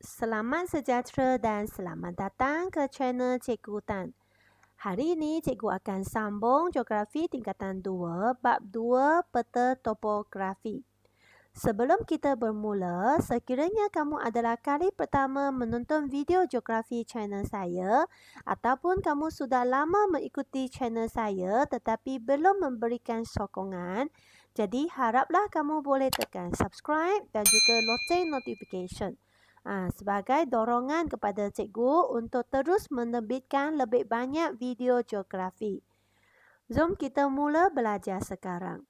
Selamat sejahtera dan selamat datang ke channel Cikgu Tan. Hari ini Cikgu akan sambung Geografi Tingkatan 2, Bab 2, Peta Topografi. Sebelum kita bermula, sekiranya kamu adalah kali pertama menonton video Geografi channel saya ataupun kamu sudah lama mengikuti channel saya tetapi belum memberikan sokongan, jadi haraplah kamu boleh tekan subscribe dan juga loceng notification. Sebagai dorongan kepada cikgu untuk terus menerbitkan lebih banyak video geografi. Jom kita mula belajar sekarang.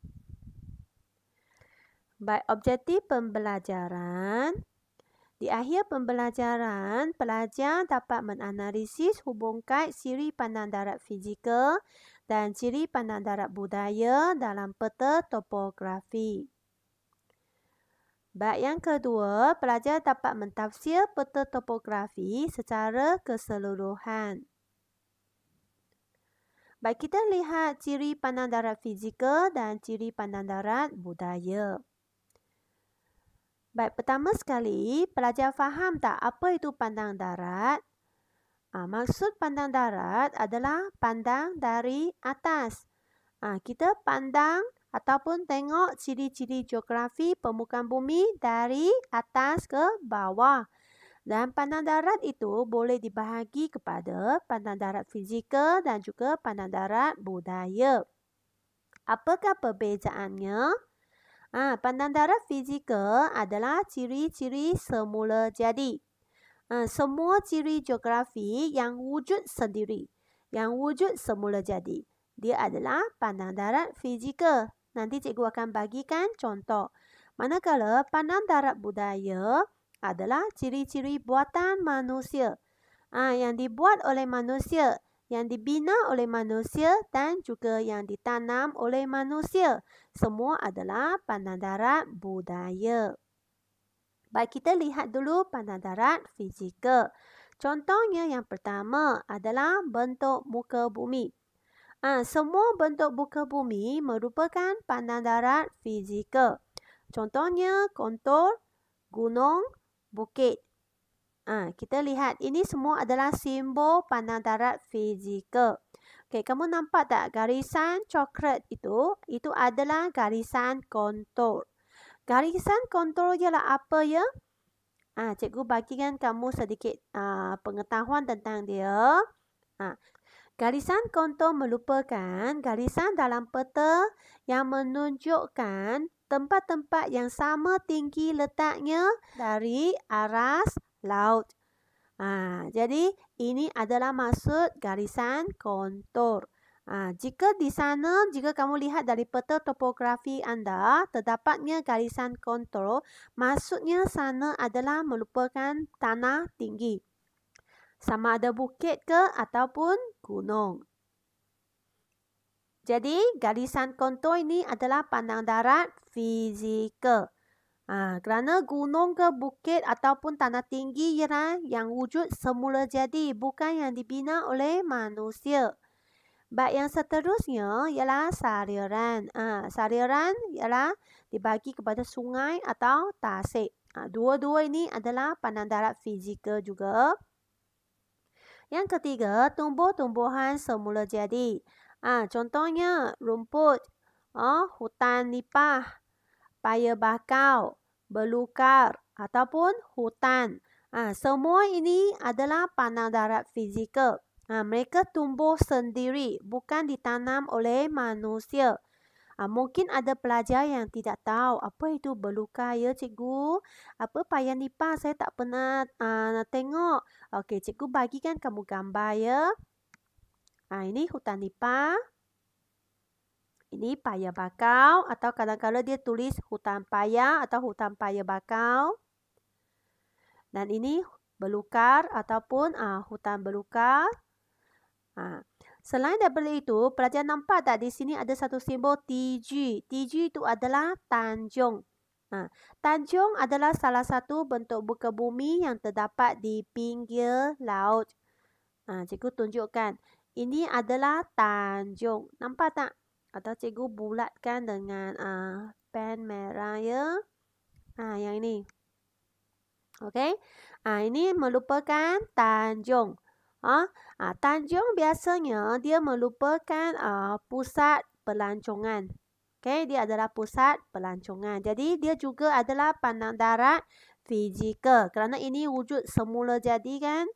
Baik, objektif pembelajaran. Di akhir pembelajaran, pelajar dapat menganalisis hubung kait ciri pandang darat fizikal dan ciri pandang darat budaya dalam peta topografi. Bab yang kedua, pelajar dapat mentafsir peta topografi secara keseluruhan. Baik, kita lihat ciri pandang darat fizikal dan ciri pandang darat budaya. Baik, pertama sekali, pelajar faham tak apa itu pandang darat? Maksud pandang darat adalah pandang dari atas. Kita pandang ataupun tengok ciri-ciri geografi permukaan bumi dari atas ke bawah. Dan pandang darat itu boleh dibahagi kepada pandang darat fizikal dan juga pandang darat budaya. Apakah perbezaannya? Pandang darat fizikal adalah ciri-ciri semula jadi. Semua ciri geografi yang wujud sendiri, yang wujud semula jadi. Dia adalah pandang darat fizikal. Nanti cikgu akan bagikan contoh. Manakala pandang darat budaya adalah ciri-ciri buatan manusia. Yang dibuat oleh manusia, yang dibina oleh manusia dan juga yang ditanam oleh manusia. Semua adalah pandang darat budaya. Baik, kita lihat dulu pandang darat fizikal. Contohnya yang pertama adalah bentuk muka bumi. Semua bentuk muka bumi merupakan pandang darat fizikal. Contohnya kontur, gunung, bukit. Kita lihat ini semua adalah simbol pandang darat fizikal. Okey, kamu nampak tak garisan coklat itu? Itu adalah garisan kontur. Garisan kontur ialah apa ya? Cikgu bagikan kamu sedikit pengetahuan tentang dia. Garisan kontur merupakan garisan dalam peta yang menunjukkan tempat-tempat yang sama tinggi letaknya dari aras laut. Jadi ini adalah maksud garisan kontur. Jika di sana, jika kamu lihat dari peta topografi anda, terdapatnya garisan kontur, maksudnya sana adalah merupakan tanah tinggi. Sama ada bukit ke ataupun gunung. Jadi, garisan kontur ini adalah pandang darat fizikal. Kerana gunung ke bukit ataupun tanah tinggi ialah yang wujud semula jadi, bukan yang dibina oleh manusia. Bab yang seterusnya ialah saliran. Saliran ialah dibagi kepada sungai atau tasik. Dua-dua ini adalah pandang darat fizikal juga. Yang ketiga, tumbuh-tumbuhan semula jadi. Contohnya rumput, hutan nipah, paya bakau, belukar ataupun hutan. Semua ini adalah pandang darat fizikal. Mereka tumbuh sendiri, bukan ditanam oleh manusia. Mungkin ada pelajar yang tidak tahu apa itu belukar ya cikgu. Apa paya nipah saya tak pernah tengok. Okey, cikgu bagikan kamu gambar ya. Ini hutan nipah. Ini paya bakau atau kadang-kadang dia tulis hutan paya atau hutan paya bakau. Dan ini belukar ataupun hutan belukar. Selain daripada itu, pelajar nampak tak di sini ada satu simbol TG. TG itu adalah tanjung. Tanjung adalah salah satu bentuk muka bumi yang terdapat di pinggir laut. Cikgu tunjukkan. Ini adalah tanjung. Nampak tak? Atau cikgu bulatkan dengan pen merah ya. Yang ini. Okey. Ini merupakan tanjung. Tanjung biasanya dia merupakan pusat pelancongan. Okey, dia adalah pusat pelancongan. Jadi dia juga adalah pandang darat fizikal. Kerana ini wujud semula jadi kan.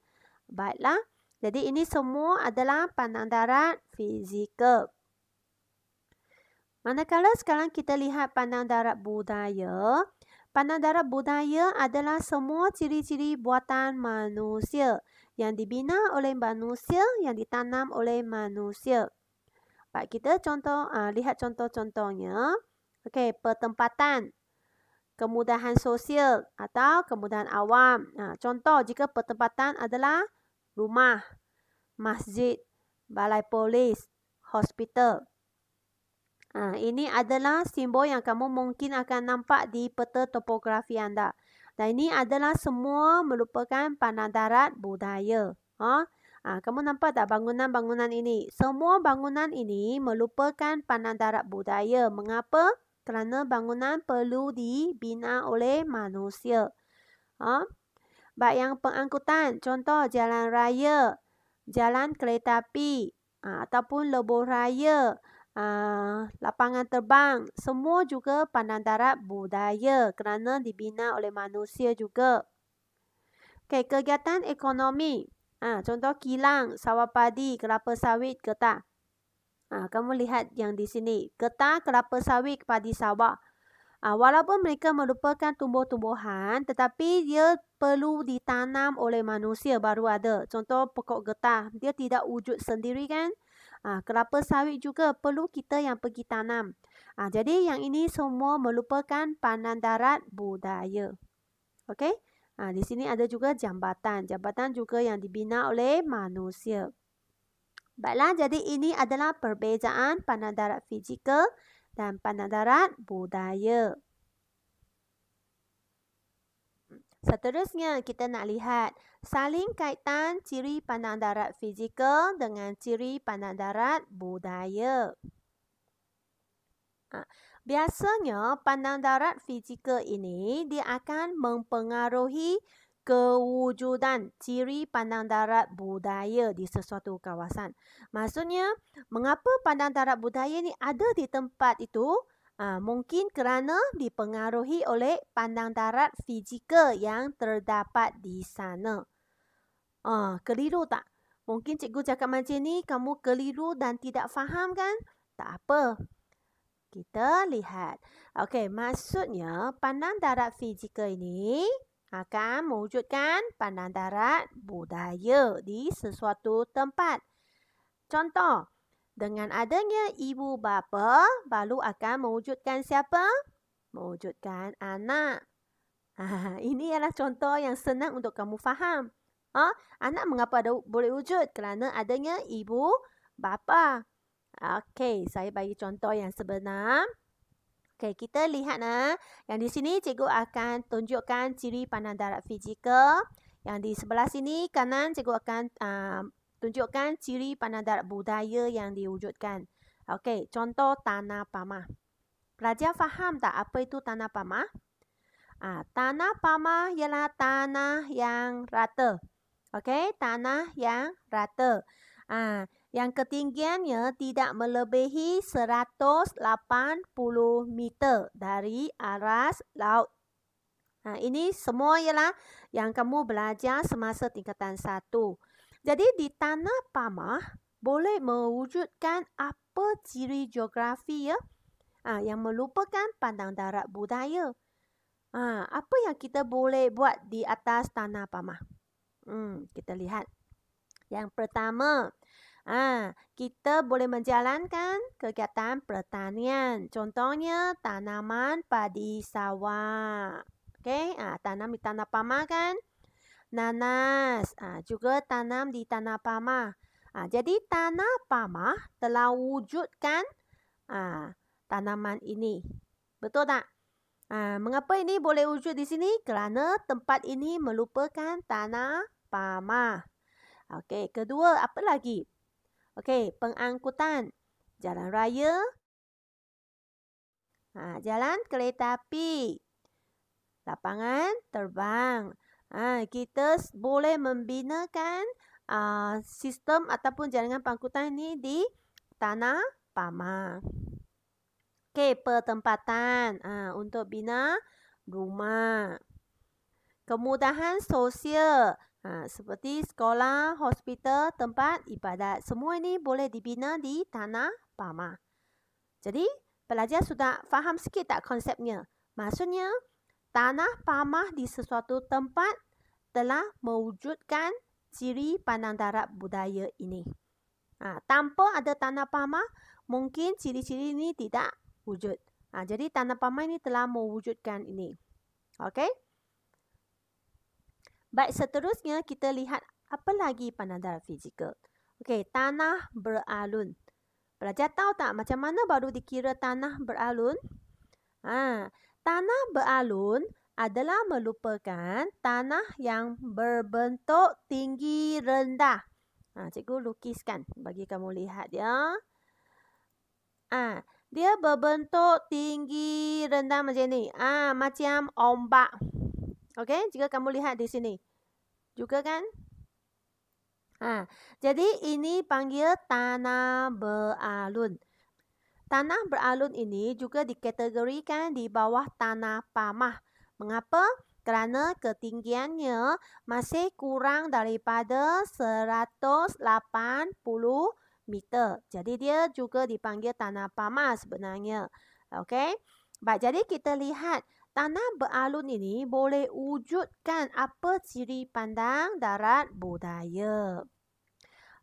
Baiklah. Jadi ini semua adalah pandang darat fizikal. Manakala sekarang kita lihat pandang darat budaya. Pandang darat budaya adalah semua ciri-ciri buatan manusia yang dibina oleh manusia, yang ditanam oleh manusia. Baik, kita lihat contoh-contohnya. Okey, pertempatan, kemudahan sosial atau kemudahan awam. Contoh jika pertempatan adalah rumah, masjid, balai polis, hospital. Ini adalah simbol yang kamu mungkin akan nampak di peta topografi anda. Dan ini adalah semua merupakan pandang darat budaya. Kamu nampak tak bangunan-bangunan ini? Semua bangunan ini merupakan pandang darat budaya. Mengapa? Kerana bangunan perlu dibina oleh manusia. Baik, yang pengangkutan. Contoh jalan raya, jalan kereta api, ataupun lebuh raya. Lapangan terbang, semua juga pandang darat budaya kerana dibina oleh manusia juga. Okey, kegiatan ekonomi. Contoh kilang, sawah padi, kelapa sawit, getah. Kamu lihat yang di sini, getah, kelapa sawit, padi sawah. Walaupun mereka merupakan tumbuh-tumbuhan, tetapi dia perlu ditanam oleh manusia baru ada. Contoh pokok getah, dia tidak wujud sendiri kan? Kelapa sawit juga perlu kita yang pergi tanam. Jadi yang ini semua merupakan pandang darat budaya. Okey? Di sini ada juga jambatan. Jambatan juga yang dibina oleh manusia. Baiklah, jadi ini adalah perbezaan pandang darat fizikal dan pandang darat budaya. Seterusnya, kita nak lihat saling kaitan ciri pandang darat fizikal dengan ciri pandang darat budaya. Biasanya, pandang darat fizikal ini dia akan mempengaruhi kewujudan ciri pandang darat budaya di sesuatu kawasan. Maksudnya, mengapa pandang darat budaya ini ada di tempat itu? Mungkin kerana dipengaruhi oleh pandang darat fizikal yang terdapat di sana. Keliru tak? Mungkin cikgu cakap macam ni, kamu keliru dan tidak faham kan? Tak apa. Kita lihat. Okey, maksudnya pandang darat fizikal ini akan mewujudkan pandang darat budaya di sesuatu tempat. Contoh, dengan adanya ibu bapa, baru akan mewujudkan siapa? Mewujudkan anak. Ini ialah contoh yang senang untuk kamu faham. Anak mengapa boleh wujud? Kerana adanya ibu bapa. Okey, saya bagi contoh yang sebenar. Okey, kita lihat yang di sini cikgu akan tunjukkan ciri pandang darat fizikal. Yang di sebelah sini kanan cikgu akan tunjukkan ciri pandang darat budaya yang diwujudkan. Okey, contoh tanah pamah. Pelajar faham tak apa itu tanah pamah? Tanah pamah ialah tanah yang rata. Okey, tanah yang rata. Yang ketinggiannya tidak melebihi 180 meter dari aras laut. Ini semua ialah yang kamu belajar semasa tingkatan 1. Jadi di tanah pamah boleh mewujudkan apa ciri geografi ya? Yang merupakan pandang darat budaya. Apa yang kita boleh buat di atas tanah pamah? Kita lihat. Yang pertama, kita boleh menjalankan kegiatan pertanian. Contohnya tanaman padi sawah. Okey, tanam di tanah pamah kan? Nanas, juga tanam di tanah pamah. Jadi tanah pamah telah wujudkan tanaman ini. Betul tak? Mengapa ini boleh wujud di sini? Kerana tempat ini merupakan tanah pamah. Okey, kedua apa lagi? Okey, pengangkutan. Jalan raya. Jalan kereta api. Lapangan terbang. Kita boleh membinakan sistem ataupun jaringan pangkutan ini di Tanah Pamah. Okey, pertempatan untuk bina rumah. Kemudahan sosial seperti sekolah, hospital, tempat ibadat. Semua ini boleh dibina di Tanah Pamah. Jadi, pelajar sudah faham sikit tak konsepnya? Maksudnya, Tanah Pamah di sesuatu tempat telah mewujudkan ciri pandang darat budaya ini. Tanpa ada Tanah Pamah, mungkin ciri-ciri ini tidak wujud. Jadi, Tanah Pamah ini telah mewujudkan ini. Okey? Baik, seterusnya kita lihat apa lagi pandang darat fizikal. Okey, tanah beralun. Pelajar tahu tak macam mana baru dikira tanah beralun? Tanah beralun adalah merupakan tanah yang berbentuk tinggi rendah. Cikgu lukiskan bagi kamu lihat ya. Dia berbentuk tinggi rendah macam ni. Macam ombak. Okey, jika kamu lihat di sini. Juga kan? Jadi ini panggil tanah beralun. Tanah beralun ini juga dikategorikan di bawah Tanah Pamah. Mengapa? Kerana ketinggiannya masih kurang daripada 180 meter. Jadi dia juga dipanggil Tanah Pamah sebenarnya. Okey? Baik, jadi kita lihat tanah beralun ini boleh wujudkan apa ciri pandang darat budaya.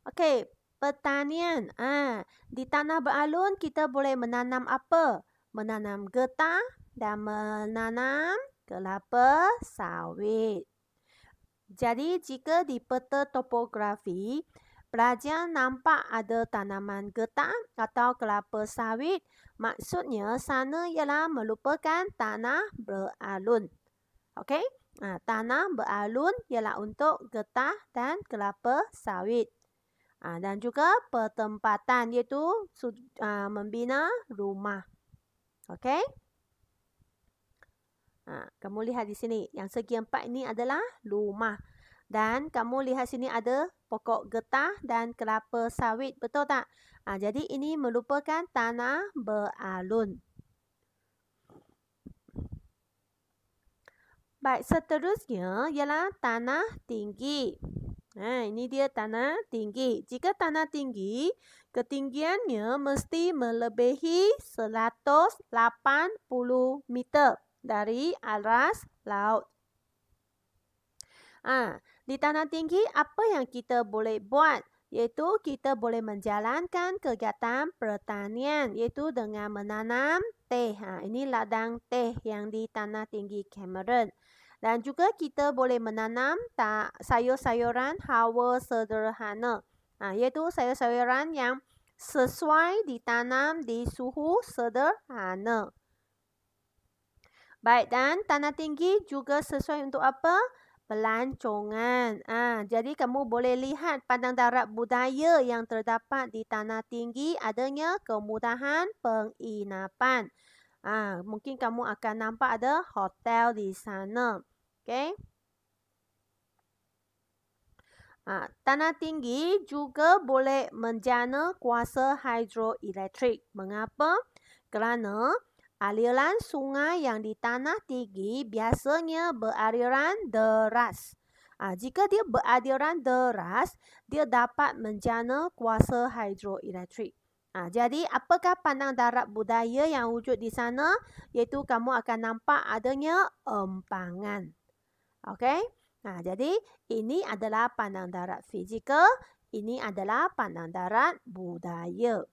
Okey, pertanian. Di tanah beralun kita boleh menanam apa? Menanam getah dan menanam kelapa sawit. Jadi jika di peta topografi, pelajar nampak ada tanaman getah atau kelapa sawit, maksudnya sana ialah merupakan tanah beralun. Okey? Tanah beralun ialah untuk getah dan kelapa sawit. Dan juga pertempatan iaitu membina rumah. Okey? Kamu lihat di sini, yang segi empat ini adalah rumah. Dan kamu lihat sini ada pokok getah dan kelapa sawit. Betul tak? Jadi ini merupakan tanah beralun. Baik, seterusnya ialah tanah tinggi. Ini dia tanah tinggi. Jika tanah tinggi, ketinggiannya mesti melebihi 180 meter dari aras laut. Di tanah tinggi, apa yang kita boleh buat? Iaitu kita boleh menjalankan kegiatan pertanian, iaitu dengan menanam teh. Ini ladang teh yang di tanah tinggi Cameron. Dan juga kita boleh menanam sayur-sayuran hawa sederhana. Iaitu sayur-sayuran yang sesuai ditanam di suhu sederhana. Baik, dan tanah tinggi juga sesuai untuk apa? Pelancongan. Jadi kamu boleh lihat pandang darat budaya yang terdapat di tanah tinggi adanya kemudahan penginapan. Mungkin kamu akan nampak ada hotel di sana. Okey. Tanah tinggi juga boleh menjana kuasa hidroelektrik. Mengapa? Kerana aliran sungai yang di tanah tinggi biasanya beraliran deras. Jika dia beraliran deras, dia dapat menjana kuasa hidroelektrik. Jadi, apakah pandang darat budaya yang wujud di sana? Iaitu kamu akan nampak adanya empangan. Okey? Jadi, ini adalah pandang darat fizikal. Ini adalah pandang darat budaya.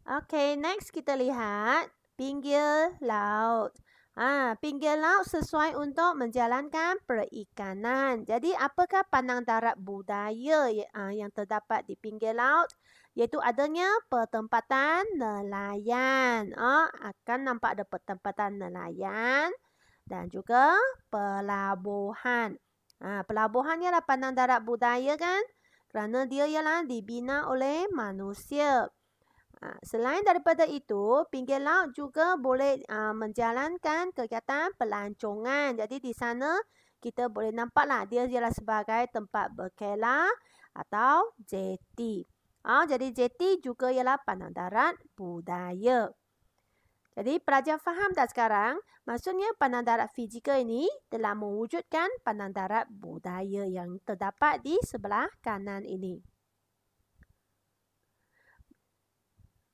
Okey, next kita lihat pinggir laut. Pinggir laut sesuai untuk menjalankan perikanan. Jadi, apakah pandang darat budaya yang terdapat di pinggir laut? Iaitu adanya pertempatan nelayan. Akan nampak ada pertempatan nelayan dan juga pelabuhan. Pelabuhan ialah pandang darat budaya kan? Kerana dia ialah dibina oleh manusia. Selain daripada itu, pinggir laut juga boleh menjalankan kegiatan pelancongan. Jadi di sana kita boleh nampaklah dia ialah sebagai tempat berkelah atau jeti. Jadi jeti juga ialah pandang darat budaya. Jadi pelajar faham tak sekarang? Maksudnya pandang darat fizikal ini telah mewujudkan pandang darat budaya yang terdapat di sebelah kanan ini.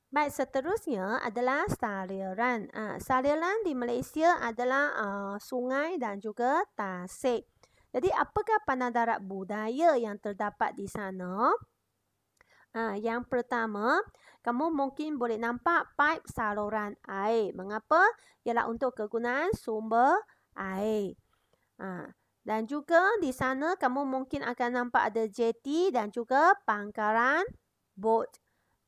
Baik, seterusnya adalah saliran. Saliran di Malaysia adalah sungai dan juga tasik. Jadi, apakah pandang darat budaya yang terdapat di sana? Yang pertama, kamu mungkin boleh nampak paip saluran air. Mengapa? Ialah untuk kegunaan sumber air. Dan juga di sana kamu mungkin akan nampak ada jeti dan juga pangkalan bot.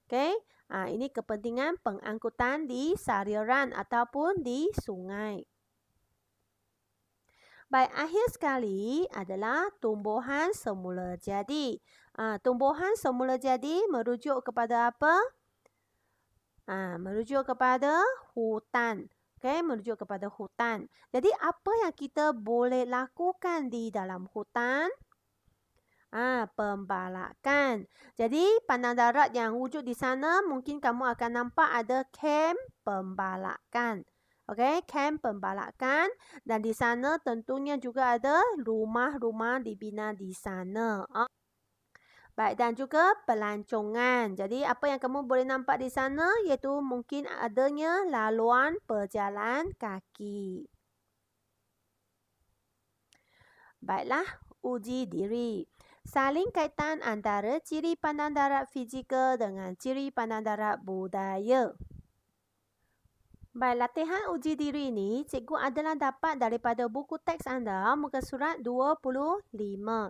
Okey. Ini kepentingan pengangkutan di saliran ataupun di sungai. Baik, akhir sekali adalah tumbuhan semula jadi. Tumbuhan semula jadi merujuk kepada apa? Merujuk kepada hutan. Okey, merujuk kepada hutan. Jadi, apa yang kita boleh lakukan di dalam hutan? Pembalakan. Jadi, pandang darat yang wujud di sana, mungkin kamu akan nampak ada kem pembalakan. Okey, kem pembalakan. Dan di sana tentunya juga ada rumah-rumah dibina di sana. Baik, dan juga pelancongan. Jadi, apa yang kamu boleh nampak di sana iaitu mungkin adanya laluan pejalan kaki. Baiklah, uji diri. Saling kaitan antara ciri pandang darat fizikal dengan ciri pandang darat budaya. Baik, latihan uji diri ini cikgu adalah dapat daripada buku teks anda muka surat 25.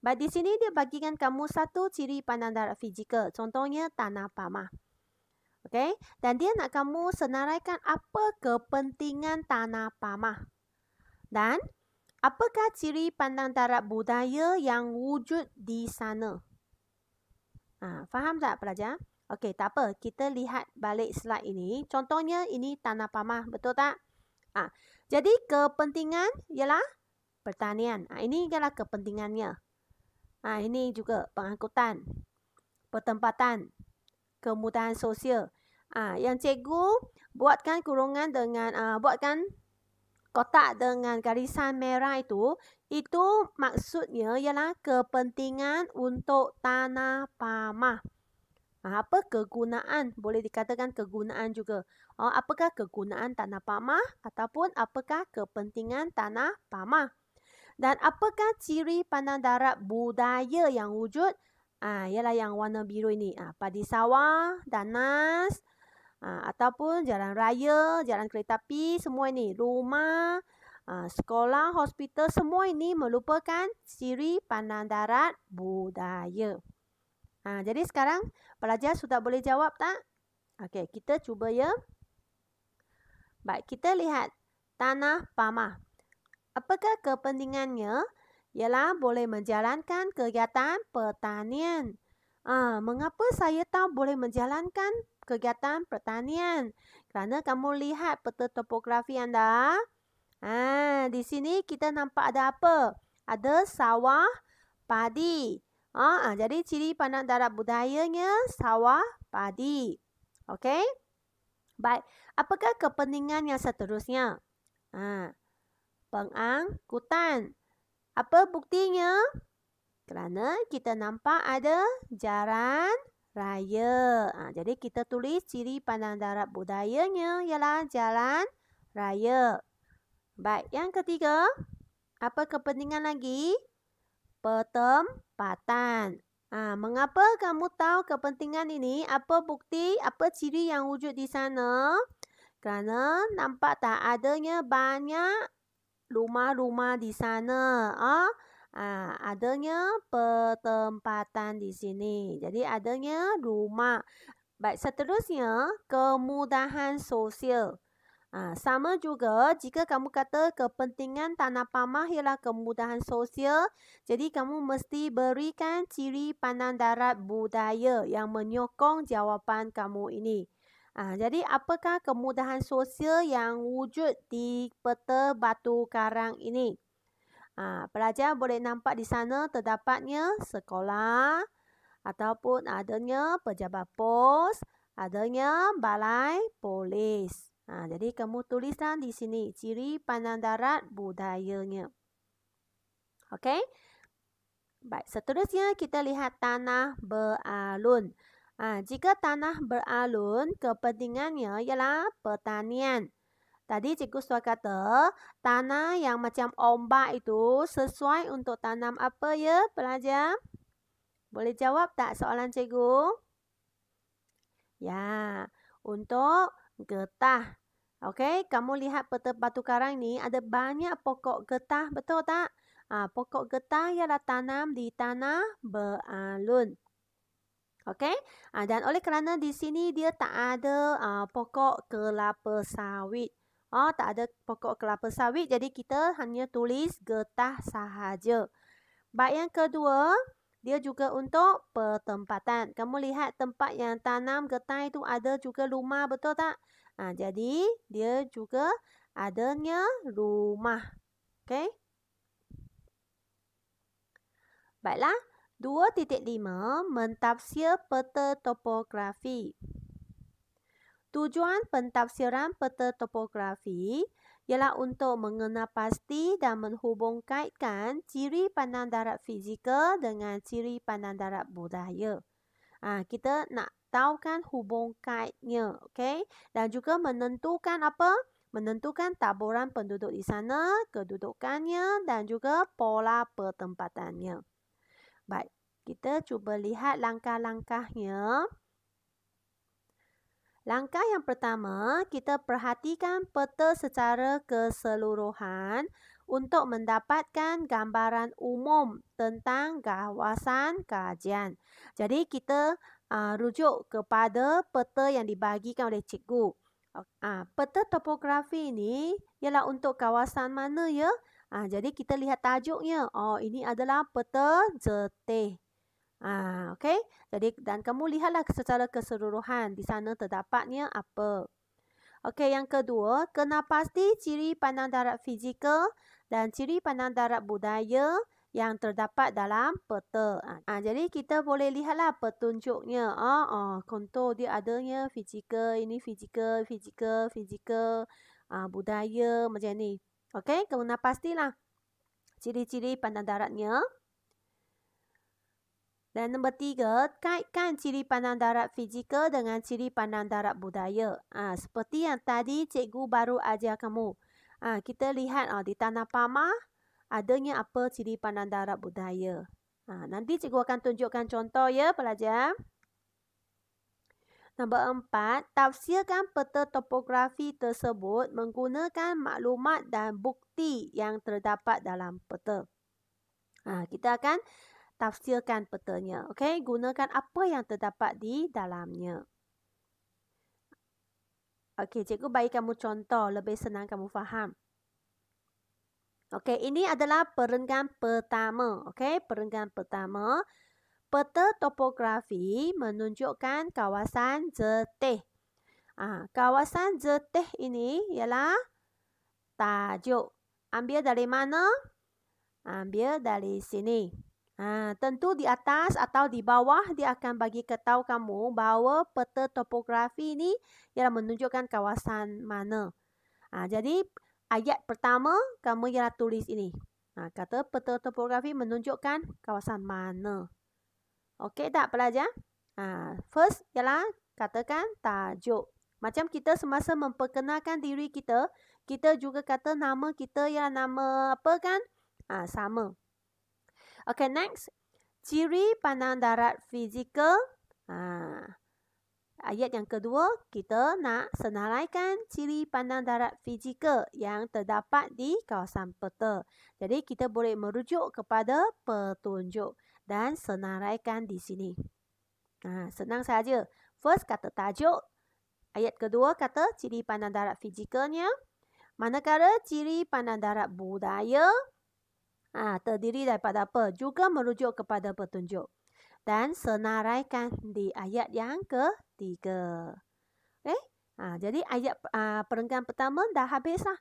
Baik, di sini dia bagikan kamu satu ciri pandang darat fizikal. Contohnya tanah pamah. Okey, dan dia nak kamu senaraikan apa kepentingan tanah pamah. Dan apakah ciri pandang darat budaya yang wujud di sana? Faham tak pelajar? Okey, tak apa. Kita lihat balik slide ini. Contohnya ini tanah pamah, betul tak? Jadi kepentingan ialah pertanian. Ini ialah kepentingannya. Ini juga pengangkutan, pertempatan, kemudahan sosial. Yang cikgu buatkan kurungan dengan buatkan kotak dengan garisan merah itu maksudnya ialah kepentingan untuk tanah pamah. Apa kegunaan? Boleh dikatakan kegunaan juga. Apakah kegunaan tanah pamah ataupun apakah kepentingan tanah pamah? Dan apakah ciri pandang darat budaya yang wujud? Ialah yang warna biru ini. Padi sawah, danas, ataupun jalan raya, jalan kereta api, semua ini. Rumah, sekolah, hospital, semua ini merupakan ciri pandang darat budaya. Jadi sekarang pelajar sudah boleh jawab tak? Okey, kita cuba ya. Baik, kita lihat tanah pamah. Apakah kepentingannya? Ialah boleh menjalankan kegiatan pertanian. Mengapa saya tahu boleh menjalankan kegiatan pertanian? Kerana kamu lihat peta topografi anda. Di sini kita nampak ada apa? Ada sawah padi. Jadi ciri pandang darat budayanya sawah padi. Okey? Baik, apakah kepentingan yang seterusnya? Pengangkutan. Apa buktinya? Kerana kita nampak ada jalan raya. Jadi kita tulis ciri pandang darat budayanya ialah jalan raya. Baik, yang ketiga, apa kepentingan lagi? Pertempatan. Mengapa kamu tahu kepentingan ini? Apa bukti? Apa ciri yang wujud di sana? Kerana nampak tak adanya banyak rumah-rumah di sana. Adanya pertempatan di sini. Jadi adanya rumah. Baik, seterusnya kemudahan sosial. Sama juga jika kamu kata kepentingan tanah pamah ialah kemudahan sosial, jadi kamu mesti berikan ciri pandang darat budaya yang menyokong jawapan kamu ini. Jadi apakah kemudahan sosial yang wujud di peta batu karang ini? Pelajar boleh nampak di sana terdapatnya sekolah ataupun adanya pejabat pos, adanya balai polis. Jadi kamu tulislah di sini ciri pandang darat budayanya. Okey? Baik, seterusnya kita lihat tanah beralun. Jika tanah beralun, kepentingannya ialah pertanian. Tadi cikgu sudah kata, tanah yang macam ombak itu sesuai untuk tanam apa ya pelajar? Boleh jawab tak soalan cikgu? Ya, untuk getah. Okey, kamu lihat peta batu karang ni ada banyak pokok getah, betul tak? Pokok getah ialah tanam di tanah beralun. Okey, dan oleh kerana di sini dia tak ada pokok kelapa sawit. Tak ada pokok kelapa sawit, jadi kita hanya tulis getah sahaja. Baik, yang kedua, dia juga untuk pertempatan. Kamu lihat tempat yang tanam getah itu ada juga rumah, betul tak? Jadi, dia juga adanya rumah. Okey? Baiklah, 2.5 mentafsir peta topografi. Tujuan pentafsiran peta topografi ialah untuk mengenal pasti dan menghubungkaitkan ciri pandang darat fizikal dengan ciri pandang darat budaya. Kita nak tahu kan hubung kaitnya, okey? Dan juga menentukan apa? Menentukan taburan penduduk di sana, kedudukannya dan juga pola pertempatannya. Baik, kita cuba lihat langkah-langkahnya. Langkah yang pertama, kita perhatikan peta secara keseluruhan untuk mendapatkan gambaran umum tentang kawasan kajian. Jadi kita rujuk kepada peta yang dibagikan oleh cikgu. Peta topografi ini ialah untuk kawasan mana ya? Jadi kita lihat tajuknya. Ini adalah peta Zeteh. Okey. Jadi dan kamu lihatlah secara keseluruhan di sana terdapatnya apa. Okey, yang kedua, kenal pasti ciri pandang darat fizikal dan ciri pandang darat budaya yang terdapat dalam peta. Jadi kita boleh lihatlah petunjuknya. Kontur dia adanya fizikal, ini fizikal, budaya macam ni. Okey, kenal pastilah ciri-ciri pandang daratnya. Dan nombor 3, kaitkan ciri pandang darat fizikal dengan ciri pandang darat budaya. Seperti yang tadi cikgu baru ajar kamu. Kita lihat di tanah pamah adanya apa ciri pandang darat budaya. Nanti cikgu akan tunjukkan contoh ya pelajar. Nombor 4, tafsirkan peta topografi tersebut menggunakan maklumat dan bukti yang terdapat dalam peta. Kita akan tafsirkan petanya. Okey, gunakan apa yang terdapat di dalamnya. Okey, cikgu bagi kamu contoh, lebih senang kamu faham. Okey, ini adalah perenggan pertama. Okey, perenggan pertama. Peta topografi menunjukkan kawasan Zeteh. Kawasan Zeteh ini ialah tajuk. Ambil dari mana? Ambil dari sini. Tentu di atas atau di bawah dia akan bagi tahu kamu bahawa peta topografi ini ialah menunjukkan kawasan mana. Jadi ayat pertama kamu ialah tulis ini. Kata peta topografi menunjukkan kawasan mana. Okey tak pelajar? First ialah katakan tajuk. Macam kita semasa memperkenalkan diri kita, kita juga kata nama kita ialah nama apa kan? Sama. Okay, next. Ciri pandang darat fizikal. Ayat yang kedua, kita nak senaraikan ciri pandang darat fizikal yang terdapat di kawasan peta. Jadi, kita boleh merujuk kepada petunjuk dan senaraikan di sini. Senang saja. First, kata tajuk. Ayat kedua kata ciri pandang darat fizikalnya. Manakala ciri pandang darat budaya terdiri daripada apa? Juga merujuk kepada petunjuk. Dan senaraikan di ayat yang ketiga. Jadi ayat perenggan pertama dah habislah.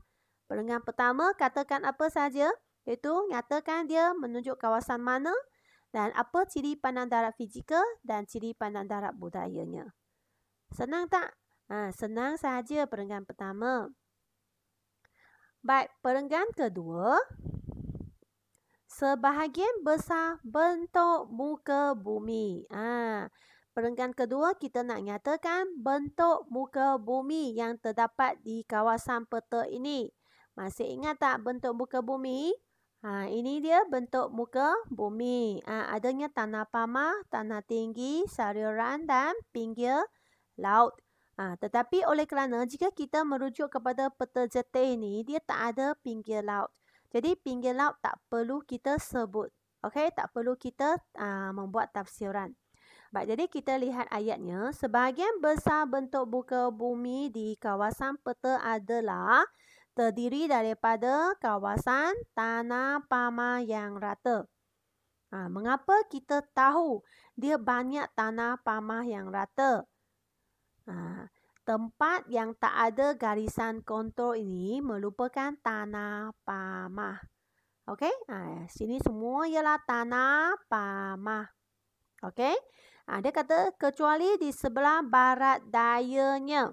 Perenggan pertama katakan apa saja? Iaitu nyatakan dia menunjuk kawasan mana dan apa ciri pandang darat fizikal dan ciri pandang darat budayanya. Senang tak? Senang sahaja perenggan pertama. Baik, perenggan kedua. Sebahagian besar bentuk muka bumi. Perenggan kedua kita nak nyatakan bentuk muka bumi yang terdapat di kawasan peta ini. Masih ingat tak bentuk muka bumi? Ini dia bentuk muka bumi. Adanya tanah pamah, tanah tinggi, sariran dan pinggir laut. Tetapi oleh kerana jika kita merujuk kepada peta jetih ni, dia tak ada pinggir laut. Jadi pinggir laut tak perlu kita sebut. Okey, tak perlu kita membuat tafsiran. Baik, jadi kita lihat ayatnya. Sebahagian besar bentuk muka bumi di kawasan peta adalah terdiri daripada kawasan tanah pamah yang rata. Mengapa kita tahu dia banyak tanah pamah yang rata? Tempat yang tak ada garisan kontur ini merupakan tanah pamah. Okey? Sini semua ialah tanah pamah. Okey? Dia kata kecuali di sebelah barat dayanya.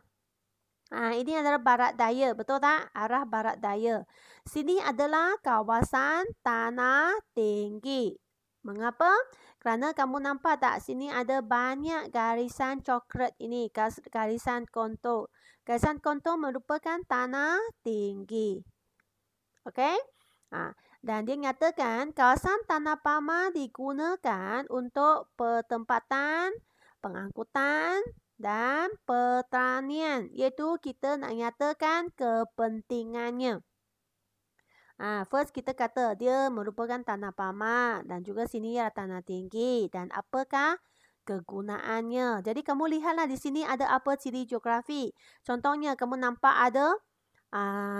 Ini adalah barat daya, betul tak? Arah barat daya. Sini adalah kawasan tanah tinggi. Mengapa? Kerana kamu nampak tak sini ada banyak garisan coklat ini, garisan kontur. Garisan kontur merupakan tanah tinggi. Okey? Dan dia nyatakan kawasan tanah pamah digunakan untuk pertempatan, pengangkutan dan pertanian. Iaitu kita nak nyatakan kepentingannya. First kita kata dia merupakan tanah pamah dan juga sini ialah tanah tinggi. Dan apakah kegunaannya? Jadi kamu lihatlah di sini ada apa ciri geografi. Contohnya kamu nampak ada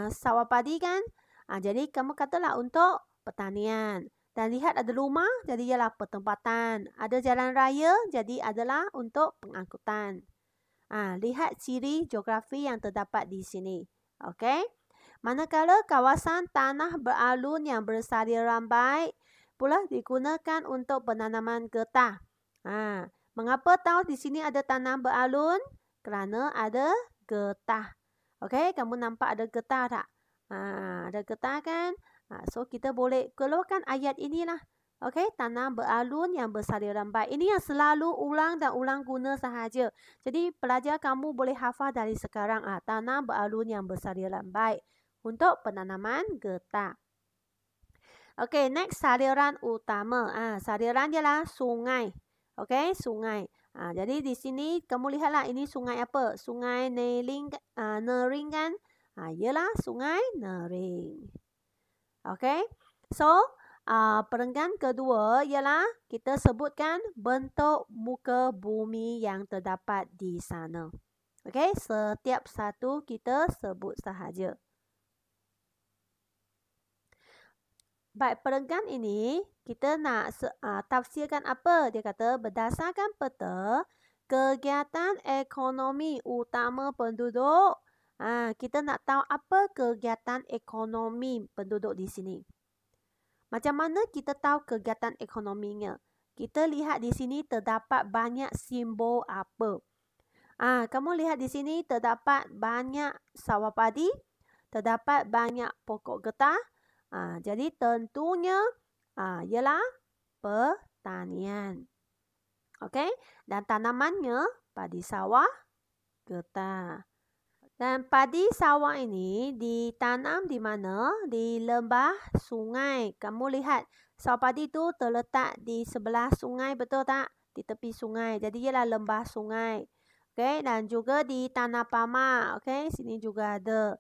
sawah padi kan? Jadi kamu katalah untuk pertanian. Dan lihat ada rumah, jadi ialah pertempatan. Ada jalan raya, jadi adalah untuk pengangkutan. Lihat ciri geografi yang terdapat di sini. Okey? Manakala kawasan tanah beralun yang bersaliran baik pula digunakan untuk penanaman getah. Mengapa tahu di sini ada tanah beralun? Kerana ada getah. Okey, kamu nampak ada getah tak? Ada getah kan? So kita boleh keluarkan ayat inilah. Okey, tanah beralun yang bersaliran baik. Ini yang selalu ulang dan ulang guna sahaja. Jadi pelajar kamu boleh hafal dari sekarang. Tanah beralun yang bersaliran baik untuk penanaman getah. Okey, next saliran utama. Saliran ialah sungai. Okey, sungai. Jadi di sini kamu lihatlah ini sungai apa? Sungai Nering kan? Ialah sungai Nering. Okey. So, perenggan kedua ialah kita sebutkan bentuk muka bumi yang terdapat di sana. Okey, setiap satu kita sebut sahaja. Baik, perenggan ini kita nak tafsirkan apa? Dia kata berdasarkan peta kegiatan ekonomi utama penduduk. Kita nak tahu apa kegiatan ekonomi penduduk di sini. Macam mana kita tahu kegiatan ekonominya? Kita lihat di sini terdapat banyak simbol apa. Kamu lihat di sini terdapat banyak sawah padi, terdapat banyak pokok getah. Jadi tentunya ialah pertanian. Okey, dan tanamannya padi sawah, getah. Dan padi sawah ini ditanam di mana? Di lembah sungai. Kamu lihat sawah padi itu terletak di sebelah sungai, betul tak? Di tepi sungai. Jadi ialah lembah sungai. Okey, dan juga di tanah pamah. Okey, sini juga ada.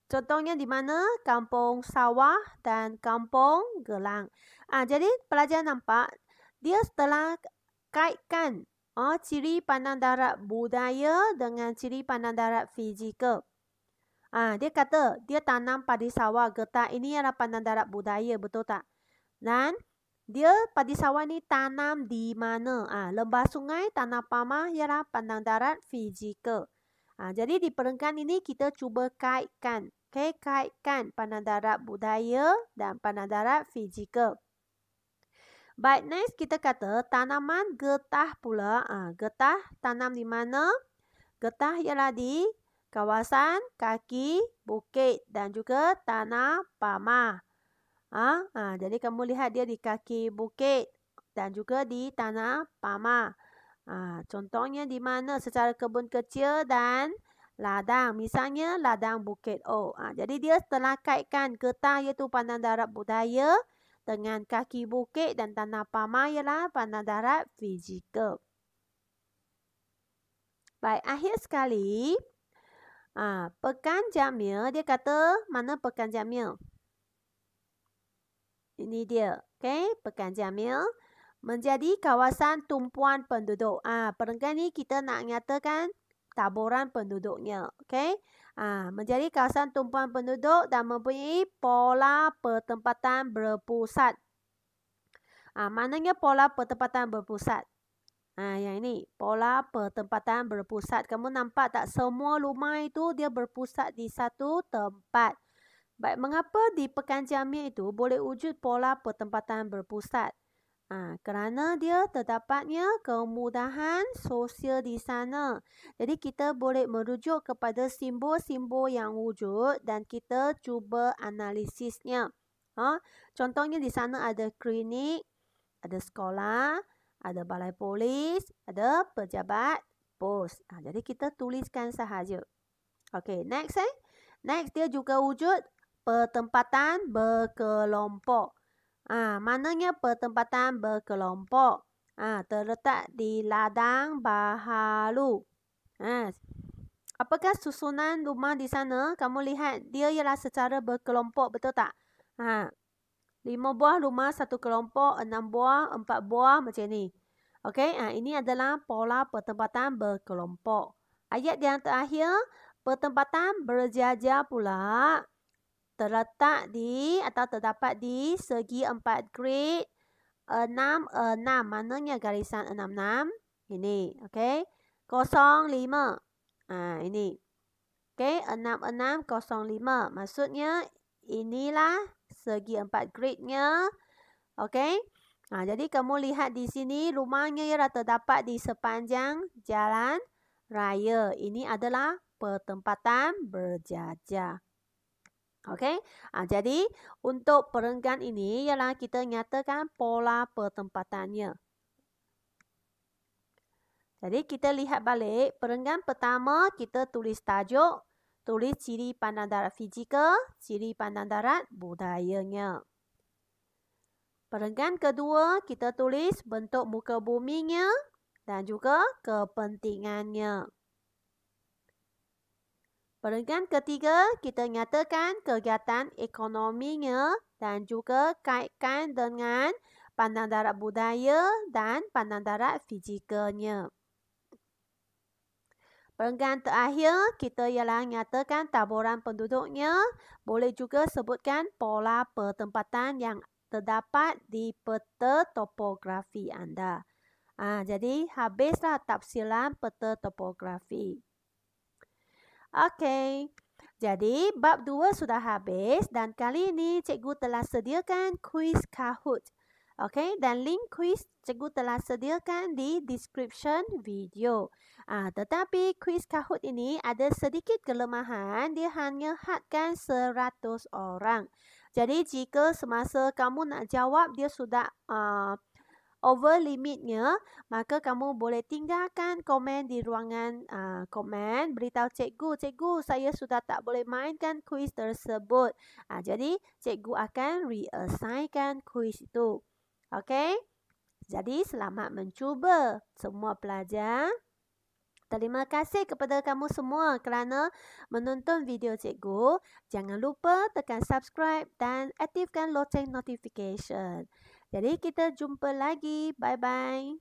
Contohnya di mana? Kampung Sawah dan Kampung Gelang. Jadi pelajar nampak dia telah kaitkan Ciri pandang darat budaya dengan ciri pandang darat fizikal. Dia kata dia tanam padi sawah getah. Ini adalah pandang darat budaya, betul tak? Dan dia padi sawah ni tanam di mana? Lembah sungai, tanah pamah ialah pandang darat fizikal. Jadi di perenggan ini kita cuba kaitkan. Okay, kaitkan pandang darat budaya dan pandang darat fizikal. Baik, next kita kata tanaman getah pula. Getah tanam di mana? Getah ialah di kawasan kaki bukit dan juga tanah pamah. Jadi kamu lihat dia di kaki bukit dan juga di tanah pamah. Contohnya di mana? Secara kebun kecil dan ladang. Misalnya ladang Bukit O. Jadi dia telah kaitkan getah iaitu pandang darat budaya dengan kaki bukit dan tanah pamah ialah pandang darat fizikal. Baik, akhir sekali. Pekan Jamil, dia kata mana Pekan Jamil? Ini dia. Okay, Pekan Jamil menjadi kawasan tumpuan penduduk. Perenggan ni kita nak nyatakan taburan penduduknya. Okay, menjadi kawasan tumpuan penduduk dan mempunyai pola pertempatan berpusat. Mananya pola pertempatan berpusat? Yang ini, pola pertempatan berpusat. Kamu nampak tak semua rumah itu dia berpusat di satu tempat. Baik, mengapa di Pekan Jamil itu boleh wujud pola pertempatan berpusat? Kerana dia terdapatnya kemudahan sosial di sana. Jadi kita boleh merujuk kepada simbol-simbol yang wujud dan kita cuba analisisnya. Contohnya di sana ada klinik, ada sekolah, ada balai polis, ada pejabat pos. Jadi kita tuliskan sahaja. Okey, next Next dia juga wujud pertempatan berkelompok. Mananya pertempatan berkelompok? Terletak di ladang Bahalu. Apakah susunan rumah di sana? Kamu lihat dia ialah secara berkelompok, betul tak? 5 buah rumah satu kelompok, 6 buah, 4 buah macam ni. Okey, ini adalah pola pertempatan berkelompok. Ayat yang terakhir, pertempatan berjajar pula terletak di atau terdapat di segi 4 grid 6, mananya garisan 66? Ini, okey. 05. Ini. Okey, 6605. Maksudnya inilah segi 4 gridnya. Okey. Jadi kamu lihat di sini rumahnya ialah terdapat di sepanjang jalan raya. Ini adalah pertempatan berjajar. Okey. Jadi untuk perenggan ini ialah kita nyatakan pola pertempatannya. Jadi kita lihat balik perenggan pertama kita tulis tajuk, tulis ciri pandang darat fizikal, ciri pandang darat budayanya. Perenggan kedua kita tulis bentuk muka buminya dan juga kepentingannya. Perenggan ketiga, kita nyatakan kegiatan ekonominya dan juga kaitkan dengan pandang darat budaya dan pandang darat fizikalnya. Perenggan terakhir, kita ialah nyatakan taburan penduduknya. Boleh juga sebutkan pola pertempatan yang terdapat di peta topografi anda. Jadi, habislah tafsiran peta topografi. Okey, jadi bab 2 sudah habis dan kali ini cikgu telah sediakan kuis Kahoot. Okey, dan link kuis cikgu telah sediakan di description video. Tetapi kuis Kahoot ini ada sedikit kelemahan, dia hanya hadkan 100 orang. Jadi jika semasa kamu nak jawab dia sudah over limitnya, maka kamu boleh tinggalkan komen di ruangan komen, beritahu cikgu, saya sudah tak boleh mainkan kuis tersebut. Jadi cikgu akan reassignkan kuis itu. Okey? Jadi selamat mencuba semua pelajar. Terima kasih kepada kamu semua kerana menonton video cikgu. Jangan lupa tekan subscribe dan aktifkan loceng notification. Jadi kita jumpa lagi. Bye-bye.